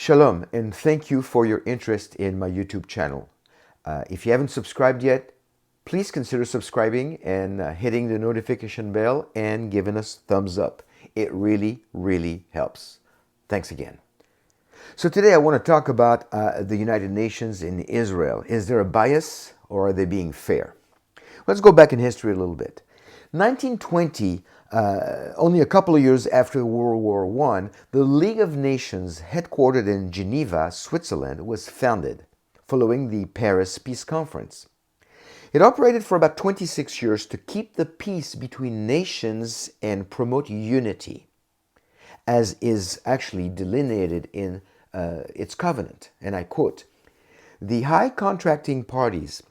Shalom, and thank you for your interest in my YouTube channel. If you haven't subscribed yet, please consider subscribing and hitting the notification bell and giving us thumbs up. It really, really helps. Thanks again. So today I want to talk about the United Nations in Israel. Is there a bias or are they being fair? Let's go back in history a little bit. 1920, only a couple of years after World War I, the League of Nations, headquartered in Geneva, Switzerland, was founded following the Paris Peace Conference. It operated for about 26 years to keep the peace between nations and promote unity, as is actually delineated in its covenant. And I quote, "The high contracting parties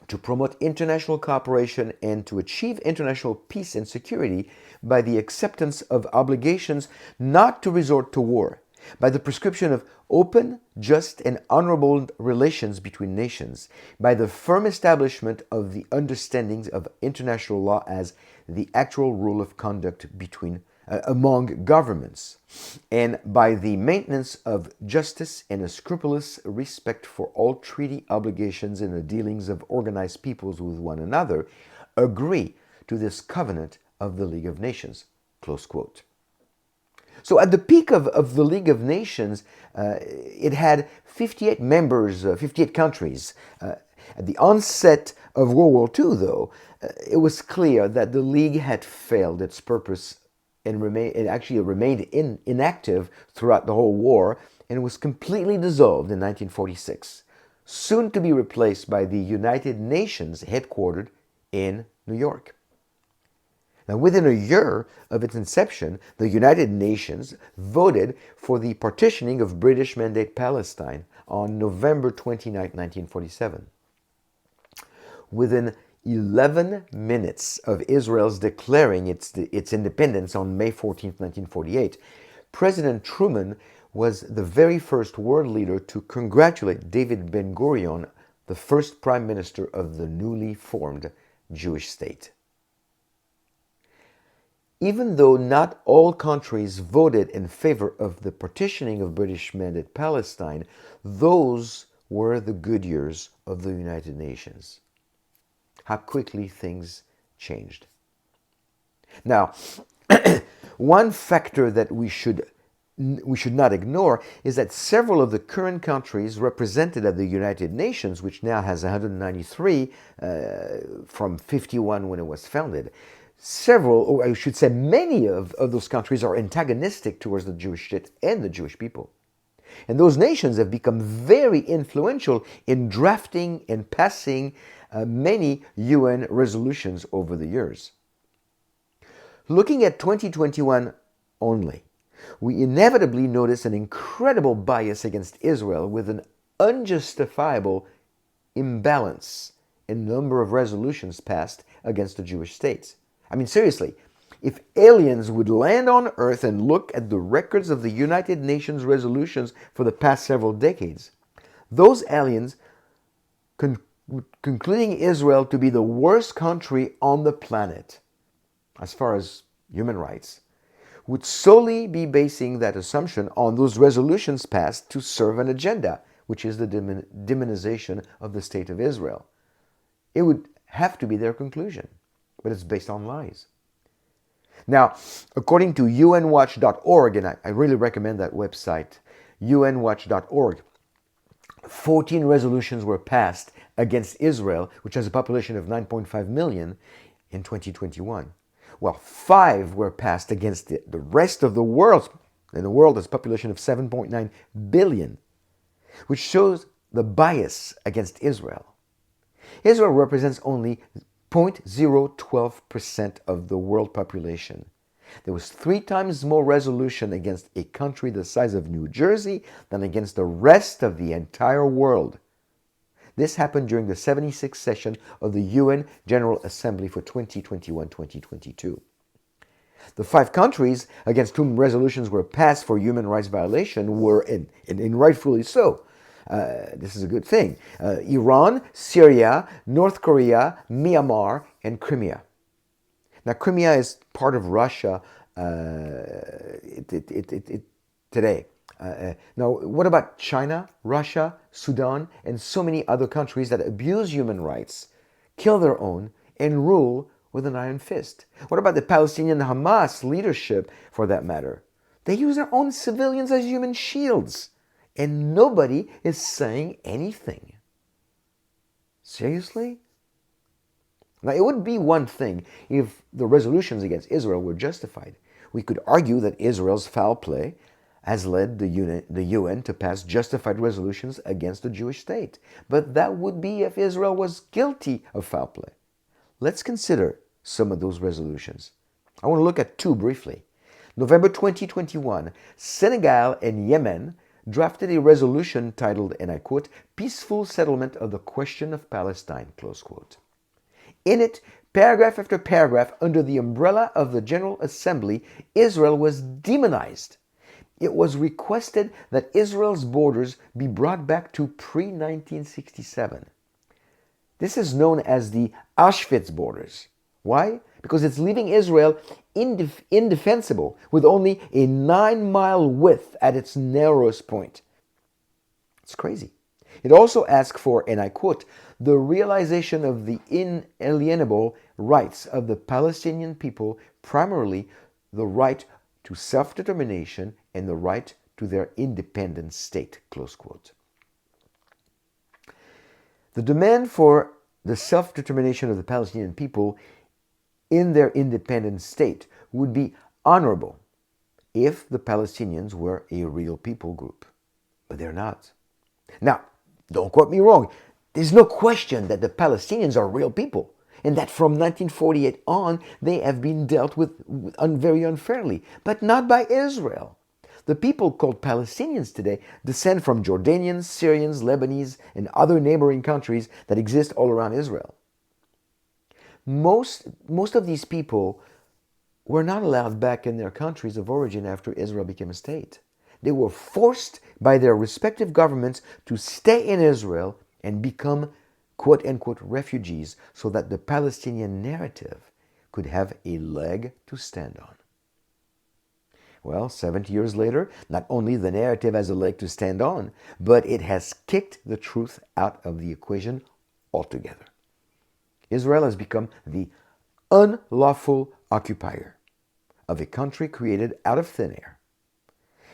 to promote international cooperation and to achieve international peace and security by the acceptance of obligations not to resort to war, by the prescription of open, just, and honorable relations between nations, by the firm establishment of the understandings of international law as the actual rule of conduct among governments, and by the maintenance of justice and a scrupulous respect for all treaty obligations in the dealings of organized peoples with one another, agree to this covenant of the League of Nations." Close quote. So at the peak of the League of Nations, it had 58 members, 58 countries. At the onset of World War II, though, it was clear that the League had failed its purpose and remained inactive throughout the whole war, and was completely dissolved in 1946, soon to be replaced by the United Nations headquartered in New York. Now, within a year of its inception, the United Nations voted for the partitioning of British Mandate Palestine on November 29, 1947. Within 11 minutes of Israel's declaring its independence on May 14, 1948, President Truman was the very first world leader to congratulate David Ben-Gurion, the first prime minister of the newly formed Jewish state. Even though not all countries voted in favor of the partitioning of British Mandate Palestine, those were the good years of the United Nations. How quickly things changed. Now, one factor that we should not ignore is that several of the current countries represented at the United Nations, which now has 193 from 51 when it was founded, or I should say many of those countries are antagonistic towards the Jewish state and the Jewish people. And those nations have become very influential in drafting and passing many UN resolutions over the years. Looking at 2021 only, we inevitably notice an incredible bias against Israel with an unjustifiable imbalance in the number of resolutions passed against the Jewish states. I mean, seriously, if aliens would land on Earth and look at the records of the United Nations resolutions for the past several decades, those aliens, concluding Israel to be the worst country on the planet as far as human rights, would solely be basing that assumption on those resolutions passed to serve an agenda, which is the demonization of the State of Israel. It would have to be their conclusion, but it's based on lies. Now, according to unwatch.org, and I really recommend that website, unwatch.org, 14 resolutions were passed against Israel, which has a population of 9.5 million in 2021. Well, 5 were passed against the rest of the world, and the world has a population of 7.9 billion, which shows the bias against Israel. Israel represents only 0.012% of the world population. There was 3 times more resolution against a country the size of New Jersey than against the rest of the entire world. This happened during the 76th session of the UN General Assembly for 2021-2022. The 5 countries against whom resolutions were passed for human rights violation were, and rightfully so, this is a good thing, Iran, Syria, North Korea, Myanmar, and Crimea. Now, Crimea is part of Russia today. Now, what about China, Russia, Sudan, and so many other countries that abuse human rights, kill their own, and rule with an iron fist? What about the Palestinian Hamas leadership, for that matter? They use their own civilians as human shields, and nobody is saying anything. Seriously? Now, it would be one thing if the resolutions against Israel were justified. We could argue that Israel's foul play has led the UN to pass justified resolutions against the Jewish state. But that would be if Israel was guilty of foul play. Let's consider some of those resolutions. I want to look at two briefly. November 2021, Senegal and Yemen drafted a resolution titled, and I quote, "Peaceful Settlement of the Question of Palestine," close quote. In it, paragraph after paragraph, under the umbrella of the General Assembly, Israel was demonized. It was requested that Israel's borders be brought back to pre-1967. This is known as the Auschwitz borders. Why? Because it's leaving Israel indefensible with only a 9-mile width at its narrowest point. It's crazy. It also asks for, and I quote, "the realization of the inalienable rights of the Palestinian people, primarily the right to self-determination and the right to their independent state," close quote. The demand for the self-determination of the Palestinian people in their independent state would be honorable if the Palestinians were a real people group. But they're not. Now, don't quote me wrong. There's no question that the Palestinians are real people, and that from 1948 on, they have been dealt with very unfairly, but not by Israel. The people called Palestinians today descend from Jordanians, Syrians, Lebanese, and other neighboring countries that exist all around Israel. Most of these people were not allowed back in their countries of origin after Israel became a state. They were forced by their respective governments to stay in Israel and become quote-unquote refugees so that the Palestinian narrative could have a leg to stand on. Well, 70 years later, not only the narrative has a leg to stand on, but it has kicked the truth out of the equation altogether. Israel has become the unlawful occupier of a country created out of thin air.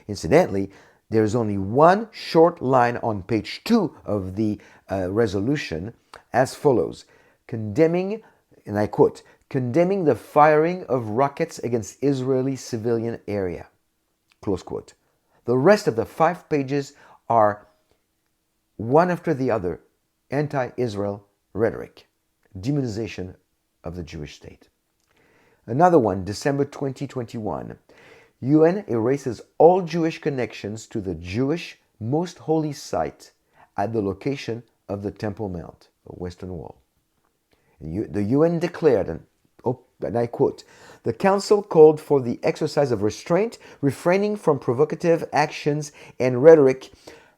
Incidentally, there is only one short line on page 2 of the resolution as follows, condemning, and I quote, "condemning the firing of rockets against Israeli civilian area," close quote. The rest of the 5 pages are one after the other anti-Israel rhetoric, demonization of the Jewish state. Another one, December 2021, UN erases all Jewish connections to the Jewish most holy site at the location of the Temple Mount, the Western Wall. The UN declared, and I quote, "The Council called for the exercise of restraint, refraining from provocative actions and rhetoric,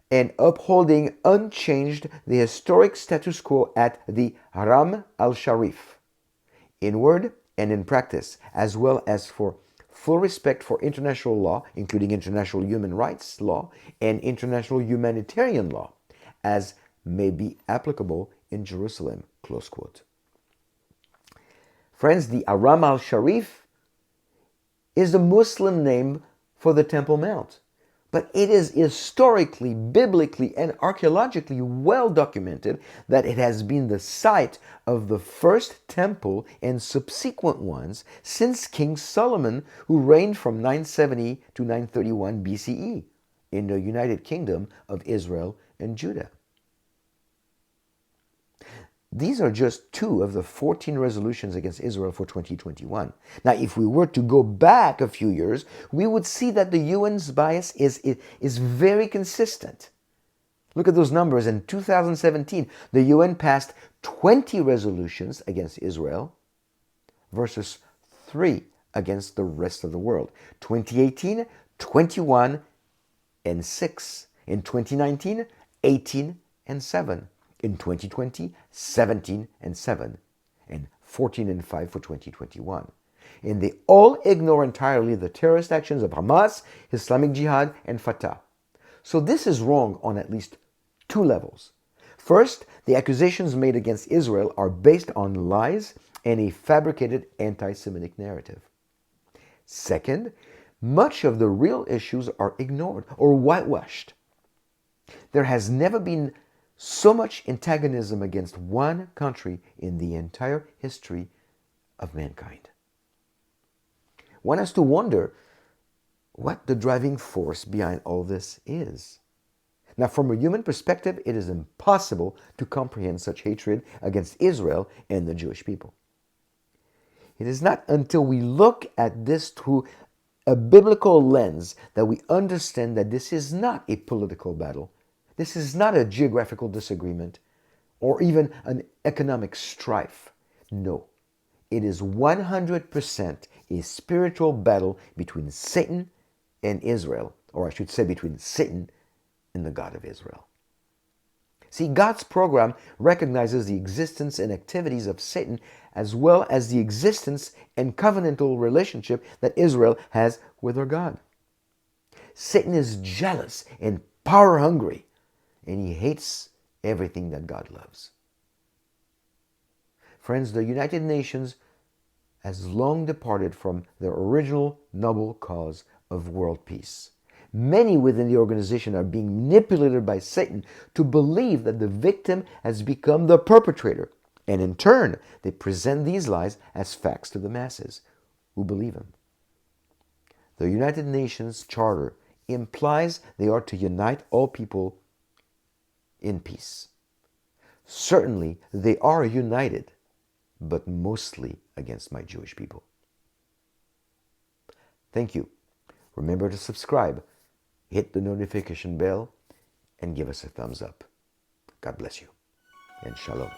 and upholding unchanged the historic status quo at the Haram al-Sharif, in word and in practice, as well as for full respect for international law, including international human rights law and international humanitarian law, as may be applicable in Jerusalem," close quote. Friends, the Haram al-Sharif is the Muslim name for the Temple Mount. But it is historically, biblically, and archaeologically well documented that it has been the site of the first temple and subsequent ones since King Solomon, who reigned from 970 to 931 BCE in the United Kingdom of Israel and Judah. These are just 2 of the 14 resolutions against Israel for 2021. Now, if we were to go back a few years, we would see that the UN's bias is very consistent. Look at those numbers. In 2017, the UN passed 20 resolutions against Israel versus 3 against the rest of the world. 2018, 21 and 6. In 2019, 18 and 7. In 2020, 17 and 7, and 14 and 5 for 2021. And they all ignore entirely the terrorist actions of Hamas, Islamic Jihad, and Fatah. So this is wrong on at least two levels. First, the accusations made against Israel are based on lies and a fabricated anti-Semitic narrative. Second, much of the real issues are ignored or whitewashed. There has never been so much antagonism against one country in the entire history of mankind. One has to wonder what the driving force behind all this is. Now, from a human perspective, it is impossible to comprehend such hatred against Israel and the Jewish people. It is not until we look at this through a biblical lens that we understand that this is not a political battle. This is not a geographical disagreement or even an economic strife. No, it is 100% a spiritual battle between Satan and Israel, or I should say between Satan and the God of Israel. See, God's program recognizes the existence and activities of Satan as well as the existence and covenantal relationship that Israel has with her God. Satan is jealous and power hungry, and he hates everything that God loves. Friends, the United Nations has long departed from their original noble cause of world peace. Many within the organization are being manipulated by Satan to believe that the victim has become the perpetrator, and in turn, they present these lies as facts to the masses who believe them. The United Nations Charter implies they are to unite all people in peace. Certainly, they are united, but mostly against my Jewish people. Thank you. Remember to subscribe, hit the notification bell, and give us a thumbs up. God bless you, and shalom.